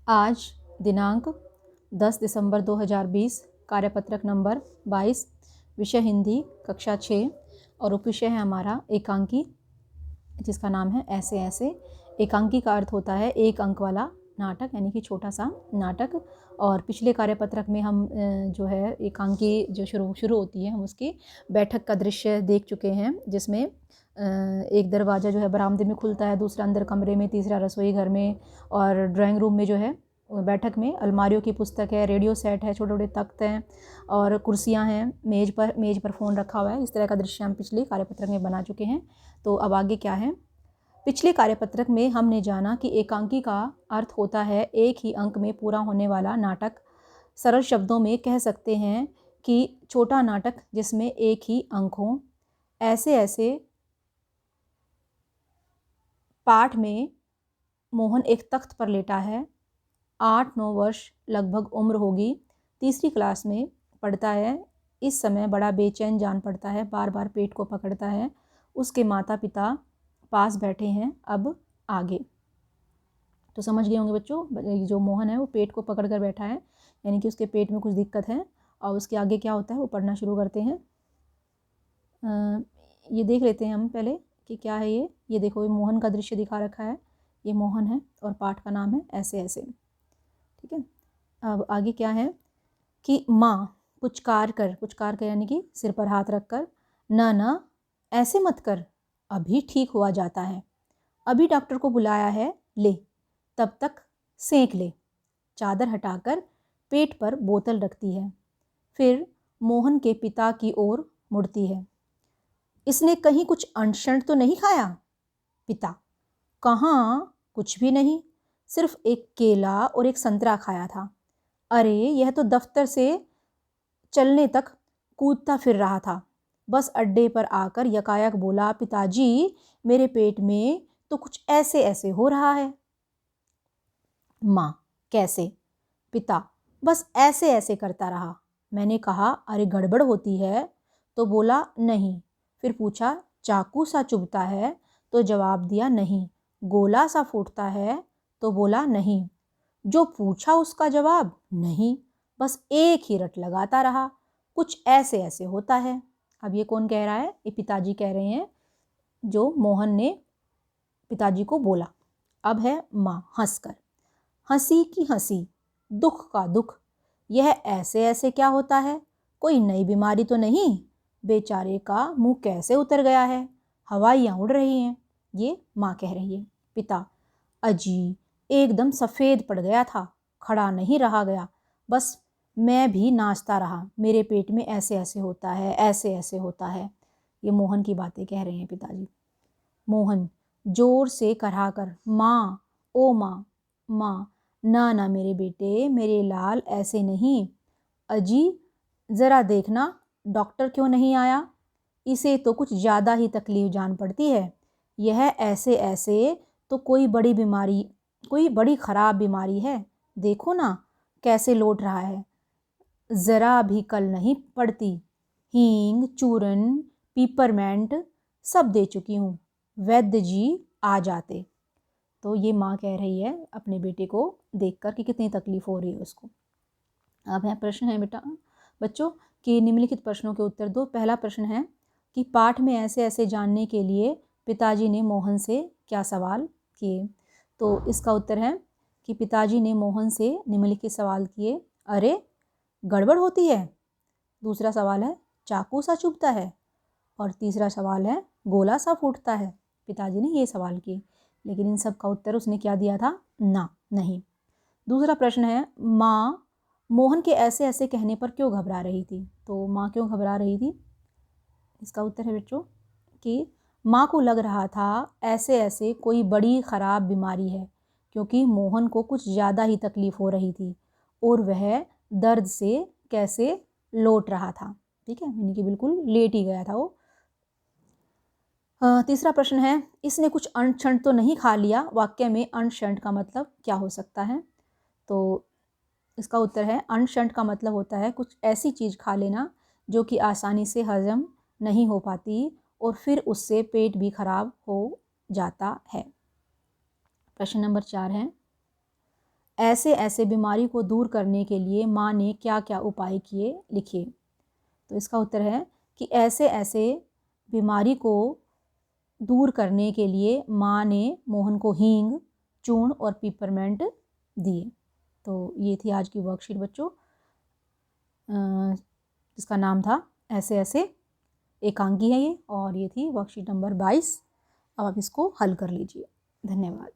आज दिनांक 10 दिसंबर 2020, कार्यपत्रक नंबर 22, विषय हिंदी, कक्षा 6 और उपविषय है हमारा एकांकी, जिसका नाम है ऐसे ऐसे। एकांकी का अर्थ होता है एक अंक वाला नाटक, यानी कि छोटा सा नाटक। और पिछले कार्यपत्रक में हम जो है एकांकी जो शुरू होती है, हम उसकी बैठक का दृश्य देख चुके हैं, जिसमें एक दरवाज़ा जो है बरामदे में खुलता है, दूसरा अंदर कमरे में, तीसरा रसोई घर में, और ड्राइंग रूम में जो है बैठक में अलमारियों की पुस्तक है, रेडियो सेट है, छोटे छोटे तख्त हैं और कुर्सियां हैं, मेज़ पर फ़ोन रखा हुआ है। इस तरह का दृश्य हम पिछले कार्यपत्रक में बना चुके हैं। तो अब आगे क्या है? पिछले कार्यपत्रक में हमने जाना कि एकांकी का अर्थ होता है एक ही अंक में पूरा होने वाला नाटक। सरल शब्दों में कह सकते हैं कि छोटा नाटक जिसमें एक ही अंक हो। ऐसे ऐसे पाठ में मोहन एक तख्त पर लेटा है। 8-9 वर्ष लगभग उम्र होगी, तीसरी क्लास में पढ़ता है। इस समय बड़ा बेचैन जान पड़ता है, बार बार पेट को पकड़ता है। उसके माता पिता पास बैठे हैं। अब आगे तो समझ गए होंगे बच्चों, जो मोहन है वो पेट को पकड़ कर बैठा है, यानी कि उसके पेट में कुछ दिक्कत है। और उसके आगे क्या होता है वो पढ़ना शुरू करते हैं। ये देख लेते हैं हम पहले कि क्या है ये देखो, ये मोहन का दृश्य दिखा रखा है, ये मोहन है और पाठ का नाम है ऐसे ऐसे। ठीक है, अब आगे क्या है कि माँ पुचकार कर यानी कि सिर पर हाथ रख कर, ना ऐसे मत कर, अभी ठीक हुआ जाता है, अभी डॉक्टर को बुलाया है, ले तब तक सेंक ले। चादर हटाकर पेट पर बोतल रखती है, फिर मोहन के पिता की ओर मुड़ती है। इसने कहीं कुछ अनशन तो नहीं खाया? पिता: कहाँ, कुछ भी नहीं, सिर्फ एक केला और एक संतरा खाया था। अरे यह तो दफ्तर से चलने तक कूदता फिर रहा था, बस अड्डे पर आकर यकायक बोला, पिताजी मेरे पेट में तो कुछ ऐसे ऐसे हो रहा है। माँ: कैसे? पिता: बस ऐसे ऐसे करता रहा। मैंने कहा अरे गड़बड़ होती है, तो बोला नहीं। फिर पूछा चाकू सा चुभता है, तो जवाब दिया नहीं। गोला सा फूटता है, तो बोला नहीं। जो पूछा उसका जवाब नहीं, बस एक ही रट लगाता रहा, कुछ ऐसे ऐसे होता है। अब ये कौन कह रहा है? ये पिताजी कह रहे हैं, जो मोहन ने पिताजी को बोला। अब है माँ हंसकर, हंसी की हंसी, दुख का दुख, यह ऐसे ऐसे क्या होता है? कोई नई बीमारी तो नहीं? बेचारे का मुंह कैसे उतर गया है, हवाइयाँ उड़ रही हैं। ये माँ कह रही है। पिता: अजी एकदम सफ़ेद पड़ गया था, खड़ा नहीं रहा गया, बस मैं भी नाचता रहा, मेरे पेट में ऐसे ऐसे होता है, ऐसे ऐसे होता है। ये मोहन की बातें कह रहे हैं पिताजी। मोहन जोर से कराहकर, माँ, ओ माँ, माँ, ना मेरे बेटे, मेरे लाल, ऐसे नहीं। अजी ज़रा देखना डॉक्टर क्यों नहीं आया? इसे तो कुछ ज़्यादा ही तकलीफ जान पड़ती है। यह ऐसे ऐसे तो कोई बड़ी ख़राब बीमारी है। देखो ना कैसे लौट रहा है, ज़रा भी कल नहीं पड़ती। हींग, चूरन, पीपरमेंट सब दे चुकी हूँ, वैद्य जी आ जाते। तो ये माँ कह रही है अपने बेटे को देखकर कि कितनी तकलीफ़ हो रही है उसको। अब है प्रश्न है बेटा बच्चों कि निम्नलिखित प्रश्नों के उत्तर दो। पहला प्रश्न है कि पाठ में ऐसे ऐसे जानने के लिए पिताजी ने मोहन से क्या सवाल किए? तो इसका उत्तर है कि पिताजी ने मोहन से निम्नलिखित सवाल किए। अरे गड़बड़ होती है? दूसरा सवाल है चाकू सा चुभता है? और तीसरा सवाल है गोला सा फूटता है? पिताजी ने ये सवाल किए, लेकिन इन सब का उत्तर उसने क्या दिया था? ना, नहीं। दूसरा प्रश्न है माँ मोहन के ऐसे ऐसे कहने पर क्यों घबरा रही थी? तो माँ क्यों घबरा रही थी? इसका उत्तर है बच्चों कि माँ को लग रहा था ऐसे ऐसे कोई बड़ी ख़राब बीमारी है, क्योंकि मोहन को कुछ ज़्यादा ही तकलीफ़ हो रही थी और वह दर्द से कैसे लौट रहा था। ठीक है, यानी कि बिल्कुल लेट ही गया था वो। तीसरा प्रश्न है इसने कुछ अनशन तो नहीं खा लिया? वाक्य में अनशन का मतलब क्या हो सकता है? तो इसका उत्तर है अनशन का मतलब होता है कुछ ऐसी चीज़ खा लेना जो कि आसानी से हजम नहीं हो पाती और फिर उससे पेट भी खराब हो जाता है। प्रश्न नंबर 4 है ऐसे ऐसे बीमारी को दूर करने के लिए माँ ने क्या क्या उपाय किए, लिखिए। तो इसका उत्तर है कि ऐसे ऐसे बीमारी को दूर करने के लिए माँ ने मोहन को हींग, चूर्ण और पिपरमेंट दिए। तो ये थी आज की वर्कशीट बच्चों, जिसका नाम था ऐसे ऐसे, एकांकी है ये, और ये थी वर्कशीट नंबर 22। अब आप इसको हल कर लीजिए। धन्यवाद।